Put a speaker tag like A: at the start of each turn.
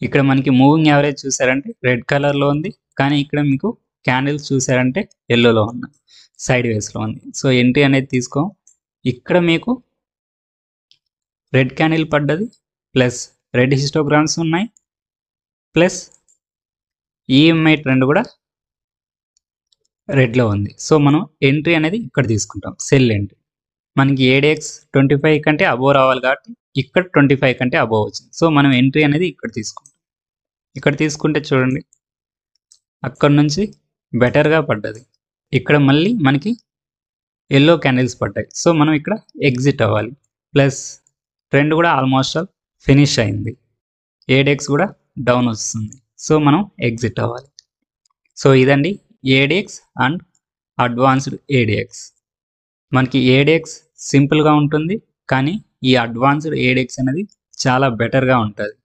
A: ఇక్కడ మనకి moving average చూసారంటే రెడ్ కలర్లో ఉంది, కానీ ఇక్కడ మీకు క్యాండిల్స్ చూసారంటే ఎల్లోలో ఉన్నాయి, సైడ్ వేస్లో ఉంది. సో ఎంట్రీ అనేది తీసుకో. ఇక్కడ మీకు రెడ్ క్యాండిల్ పడ్డది, ప్లస్ రెడ్ హిస్టోగ్రామ్స్ ఉన్నాయి, ప్లస్ ఈఎంఐ ట్రెండ్ కూడా రెడ్లో ఉంది. సో మనం ఎంట్రీ అనేది ఇక్కడ తీసుకుంటాం, సెల్ ఎంట్రీ. మనకి ఏడిఎక్స్ 25 కంటే అబోవ్ రావాలి కాబట్టి ఇక్కడ 25 కంటే అబోవ్ వచ్చింది. సో మనం ఎంట్రీ అనేది ఇక్కడ తీసుకుంటాం. ఇక్కడ తీసుకుంటే చూడండి, అక్కడ నుంచి బెటర్గా పడ్డది, ఇక్కడ మళ్ళీ మనకి ఎల్లో క్యాండిల్స్ పడ్డాయి. సో మనం ఇక్కడ ఎగ్జిట్ అవ్వాలి. ప్లస్ ట్రెండ్ కూడా ఆల్మోస్ట్ ఆల్ ఫినిష్ అయింది, ఏడిఎక్స్ కూడా డౌన్ వస్తుంది. సో మనం ఎగ్జిట్ అవ్వాలి. సో ఇదండి ఏడిఎక్స్ అండ్ అడ్వాన్స్డ్ ఏడిఎక్స్. మనకి ఏడిఎక్స్ సింపుల్గా ఉంటుంది, కానీ ఈ అడ్వాన్స్డ్ ఏడిఎక్స్ అనేది చాలా బెటర్గా ఉంటుంది.